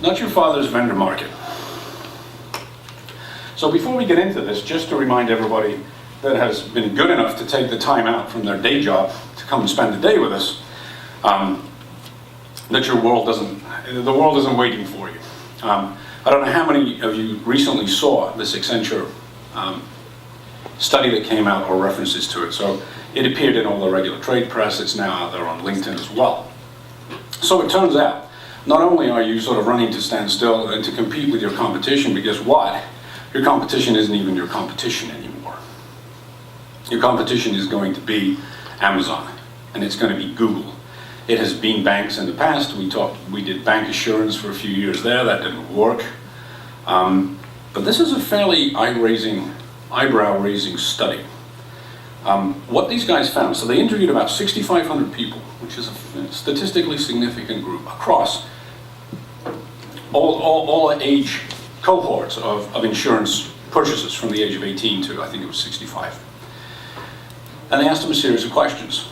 Not your father's vendor market. So before we get into this, just to remind everybody that has been good enough to take the time out from their day job to come and spend the day with us, that the world isn't waiting for you. I don't know how many of you recently saw this Accenture study that came out, or references to it. So it appeared in all the regular trade press. It's now out there on LinkedIn as well. So it turns out, not only are you sort of running to stand still and to compete with your competition, but guess what? Your competition isn't even your competition anymore. Your competition is going to be Amazon, and it's going to be Google. It has been banks in the past. We did bank assurance for a few years there. That didn't work. But this is a fairly eyebrow-raising study. What these guys found, so they interviewed about 6,500 people, which is a statistically significant group across all age cohorts of insurance purchases from the age of 18 to, I think it was 65. And they asked them a series of questions.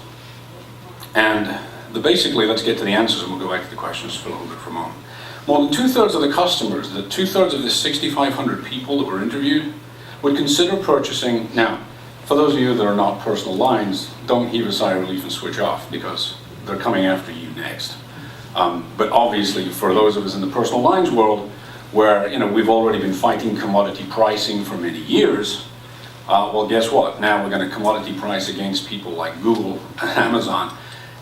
And basically, let's get to the answers and we'll go back to the questions for a little bit for a moment. More than 2/3 of the customers, the 2/3 of the 6,500 people that were interviewed, would consider purchasing. Now, for those of you that are not personal lines, don't heave a sigh of relief and switch off, because they're coming after you next. But obviously, for those of us in the personal lines world, where we've already been fighting commodity pricing for many years, well, guess what? Now we're going to commodity price against people like Google and Amazon.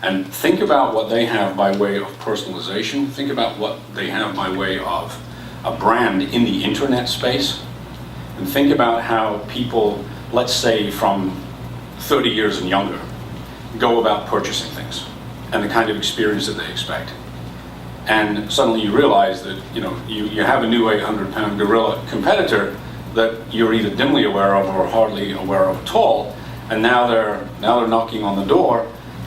And think about what they have by way of personalization. Think about what they have by way of a brand in the internet space. And think about how people, let's say from 30 years and younger, go about purchasing things and the kind of experience that they expect. And suddenly you realize that you have a new 800-pound gorilla competitor that you're either dimly aware of or hardly aware of at all. And now they're knocking on the door.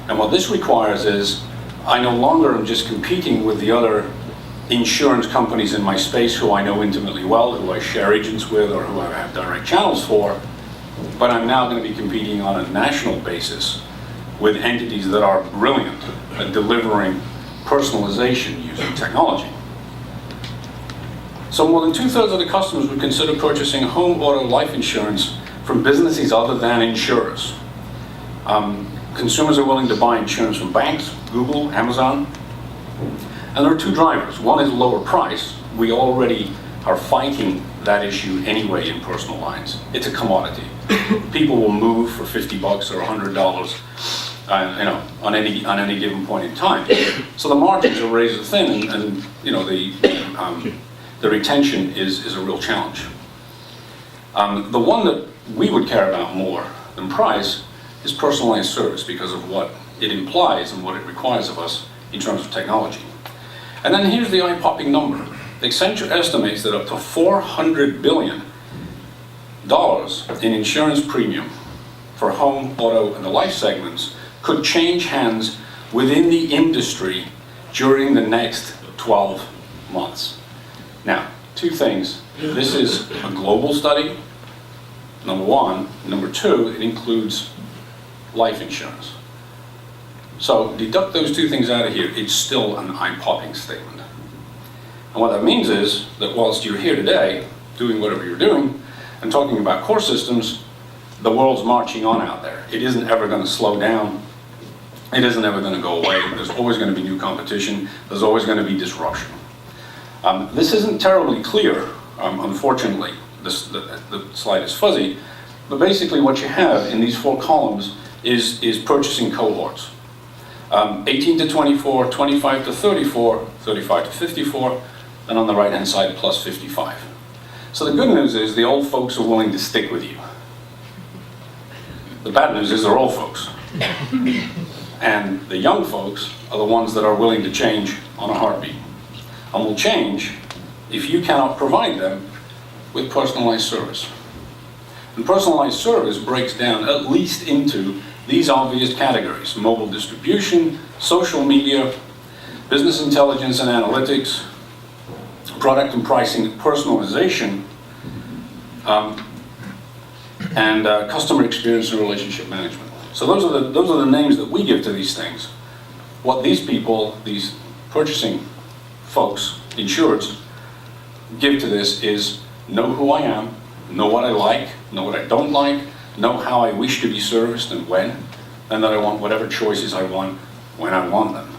And what this requires is, I no longer am just competing with the other insurance companies in my space who I know intimately well, who I share agents with, or who I have direct channels for, but I'm now going to be competing on a national basis with entities that are brilliant at delivering personalization using technology. So more than 2/3 of the customers would consider purchasing home, auto, life insurance from businesses other than insurers. Consumers are willing to buy insurance from banks, Google, Amazon. And there are two drivers. One is lower price. We already are fighting that issue anyway in personal lines. It's a commodity. People will move for $50 or $100, on any given point in time. So the margins are razor thin, and the retention is a real challenge. The one that we would care about more than price is personalized service, because of what it implies and what it requires of us in terms of technology. And then here's the eye-popping number. Accenture estimates that up to $400 billion in insurance premium for home, auto, and the life segments could change hands within the industry during the next 12 months. Now, two things. This is a global study, number one. Number two, it includes life insurance. So deduct those two things out of here, it's still an eye-popping statement. And what that means is that whilst you're here today, doing whatever you're doing, and talking about core systems, the world's marching on out there. It isn't ever going to slow down. It isn't ever going to go away. There's always going to be new competition. There's always going to be disruption. This isn't terribly clear, unfortunately. The slide is fuzzy, but basically what you have in these four columns is purchasing cohorts. 18 to 24, 25 to 34, 35 to 54, and on the right-hand side, plus 55. So the good news is the old folks are willing to stick with you. The bad news is they're old folks. And the young folks are the ones that are willing to change on a heartbeat. And will change if you cannot provide them with personalized service. And personalized service breaks down at least into these obvious categories: mobile distribution, social media, business intelligence and analytics, product and pricing personalization, and customer experience and relationship management. So those are the names that we give to these things. What these people, these purchasing folks, insureds give to this is know who I am, know what I like, know what I don't like, know how I wish to be serviced and when, and that I want whatever choices I want when I want them.